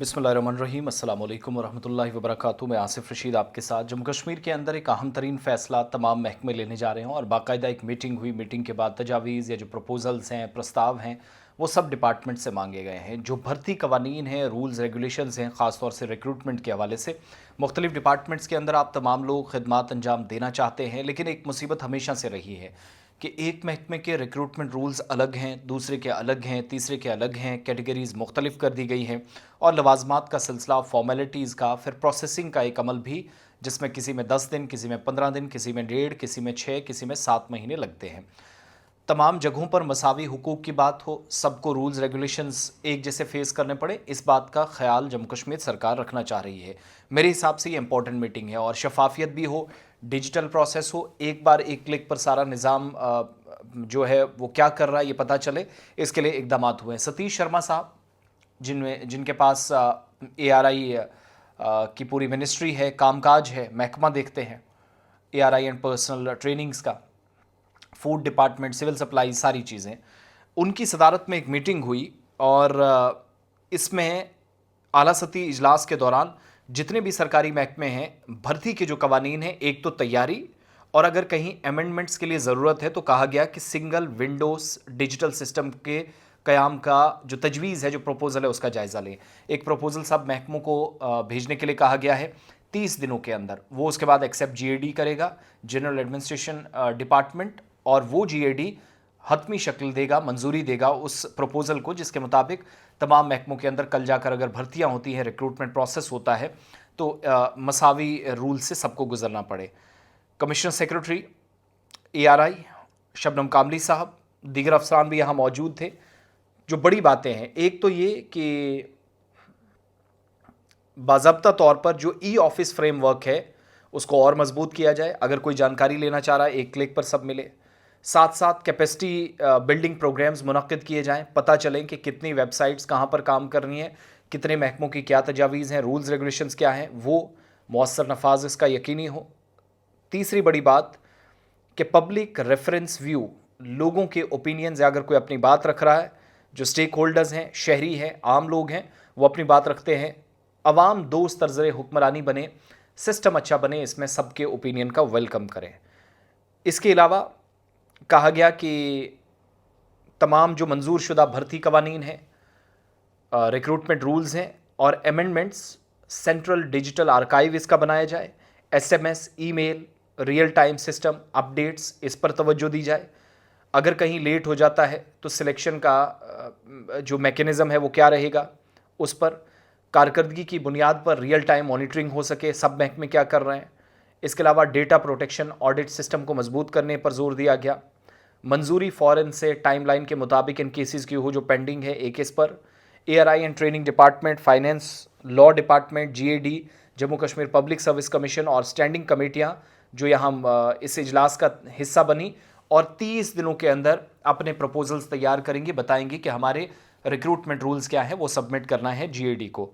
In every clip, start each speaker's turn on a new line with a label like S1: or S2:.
S1: बिस्मिल्लाहिर्रहमानिर्रहीम, अस्सलाम वालेकुम वरहमतुल्लाहि वबरकातुहू। मैं आसिफ रशीद आपके साथ। जम्मू कश्मीर के अंदर एक अहम तरीन फ़ैसला तमाम महकमे लेने जा रहे हैं और बाकायदा एक मीटिंग हुई। मीटिंग के बाद तजावीज़ या जो प्रपोजल्स हैं, प्रस्ताव हैं, वो सब डिपार्टमेंट से मांगे गए हैं। जो भर्ती कवानीन हैं, रूल्स रेगुलेशंस हैं, ख़ास तौर से रिक्रूटमेंट के हवाले से मुख्तलिफ डिपार्टमेंट्स के अंदर आप तमाम लोग खिदमात अंजाम देना चाहते हैं, लेकिन एक मुसीबत हमेशा से रही है कि एक महकमे के रिक्रूटमेंट रूल्स अलग हैं, दूसरे के अलग हैं, तीसरे के अलग हैं, कैटेगरीज़ मुख्तलिफ कर दी गई हैं और लवाजमात का सिलसिला, फॉर्मेलिटीज़ का, फिर प्रोसेसिंग का एक अमल भी, जिसमें किसी में 10 दिन, किसी में 15 दिन, किसी में 1.5, किसी में 6, किसी में 7 महीने लगते हैं। तमाम जगहों पर मसावी हुकूक की बात हो, सबको रूल्स रेगुलेशंस एक जैसे फेस करने पड़े, इस बात का ख्याल जम्मू कश्मीर सरकार रखना चाह रही है। मेरे हिसाब से ये इंपॉर्टेंट मीटिंग है और शफाफियत भी हो, डिजिटल प्रोसेस हो, एक बार एक क्लिक पर सारा निज़ाम जो है वो क्या कर रहा है ये पता चले, इसके लिए इकदाम हुए हैं। सतीश शर्मा साहब, जिनके पास ARI की पूरी मिनिस्ट्री है, कामकाज है, महकमा देखते हैं, ARI एंड पर्सनल ट्रेनिंग्स का, फूड डिपार्टमेंट, सिविल सप्लाई, सारी चीज़ें, उनकी सदारत में एक मीटिंग हुई और इसमें आला सती इजलास के दौरान जितने भी सरकारी महकमे हैं, भर्ती के जो कवानीन हैं, एक तो तैयारी और अगर कहीं अमेंडमेंट्स के लिए ज़रूरत है तो कहा गया कि सिंगल विंडोज़ डिजिटल सिस्टम के क़याम का जो तजवीज़ है, जो प्रपोज़ल है, उसका जायज़ा लें। एक प्रपोज़ल सब महकमों को भेजने के लिए कहा गया है 30 दिनों के अंदर। वो उसके बाद एक्सेप्ट GAD करेगा, जनरल एडमिनिस्ट्रेशन डिपार्टमेंट, और वो GAD हतमी शक्ल देगा, मंजूरी देगा उस प्रपोज़ल को, जिसके मुताबिक तमाम महकमों के अंदर कल जाकर अगर भर्तियाँ होती हैं, रिक्रूटमेंट प्रोसेस होता है, तो मसावी रूल से सबको गुजरना पड़े। कमिश्नर सेक्रेटरी ARI शबनम कामली साहब, दीगर अफसरान भी यहाँ मौजूद थे। जो बड़ी बातें हैं, एक तो ये कि बाज़ाब्ता तौर पर जो ऑफिस फ्रेमवर्क है उसको और मजबूत किया जाए। अगर कोई जानकारी लेना चाह रहा है, एक क्लिक पर सब मिले। साथ साथ कैपेसिटी बिल्डिंग प्रोग्राम्स मुनक्किद किए जाएं, पता चलें कि कितनी वेबसाइट्स कहाँ पर काम कर रही हैं, कितने महकमों की क्या तजावीज़ हैं, रूल्स रेगुलेशंस क्या हैं, वो मौसर नफाज इसका यकीनी हो। तीसरी बड़ी बात कि पब्लिक रेफरेंस व्यू, लोगों के ओपिनियंस, अगर कोई अपनी बात रख रहा है, जो स्टेक होल्डर्स हैं, शहरी हैं, आम लोग हैं, वो अपनी बात रखते हैं, अवाम दोस्त तर्ज़ हुक्मरानी बने, सिस्टम अच्छा बने, इसमें सबके ओपिनियन का वेलकम करें। इसके अलावा कहा गया कि तमाम जो मंजूर शुदा भर्ती कवानीन हैं, रिक्रूटमेंट रूल्स हैं और अमेंडमेंट्स, सेंट्रल डिजिटल आर्काइव इसका बनाया जाए। SMS, email, real time system updates, इस पर तवज्जो दी जाए। अगर कहीं लेट हो जाता है तो सिलेक्शन का जो मैकेनिज़्म है वो क्या रहेगा, उस पर कारकर्दगी की बुनियाद पर रियल टाइम मॉनिटरिंग हो सके, सब महकमे क्या कर रहे हैं। इसके अलावा डेटा प्रोटेक्शन ऑडिट सिस्टम को मजबूत करने पर जोर दिया गया। मंजूरी फ़ौरन से टाइमलाइन के मुताबिक इन केसेस की हो जो पेंडिंग है, एक इस पर ARI and training department, finance, law department, GAD, Jammu Kashmir public service commission और स्टैंडिंग कमेटियाँ जो यहाँ इस इजलास का हिस्सा बनी और 30 दिनों के अंदर अपने प्रपोजल्स तैयार करेंगे, बताएंगे कि हमारे रिक्रूटमेंट रूल्स क्या हैं, वो सबमिट करना है GAD को।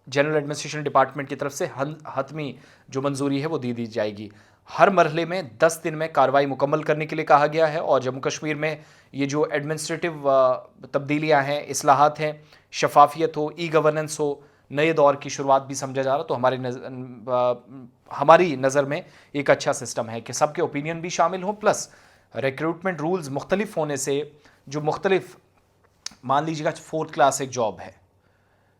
S1: जनरल एडमिनिस्ट्रेशन डिपार्टमेंट की तरफ से हतमी जो मंजूरी है वो दी जाएगी। हर मरहले में 10 दिन में कार्रवाई मुकम्मल करने के लिए कहा गया है और जम्मू कश्मीर में ये जो एडमिनिस्ट्रेटिव तब्दीलियाँ हैं, इस्लाहात हैं, शफाफियत हो, गवर्नेंस हो, नए दौर की शुरुआत भी समझा जा रहा, तो हमारी नज़र में एक अच्छा सिस्टम है कि सबके ओपिनियन भी शामिल हों, प्लस रिक्रूटमेंट रूल्स मुख्तलिफ होने से जो मुख्तलिफ, मान लीजिएगा 4th क्लास एक जॉब है,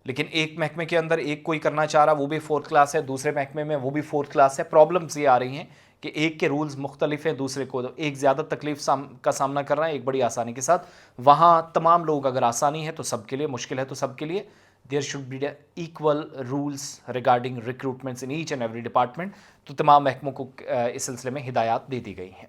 S1: लेकिन एक महकमे के अंदर एक कोई करना चाह रहा, वो भी 4th क्लास है, दूसरे महकमे में वो भी 4th क्लास है। प्रॉब्लम्स ये आ रही हैं कि एक के रूल्स मुख्तलिफ हैं, दूसरे को एक ज़्यादा तकलीफ का सामना कर रहा है, एक बड़ी आसानी के साथ। वहाँ तमाम लोग, अगर आसानी है तो सबके लिए, मुश्किल है तो सबके लिए। There should be equal rules regarding recruitments in each and every department. तो तमाम महकमों को इस सिलसिले में हिदायत दे दी गई हैं।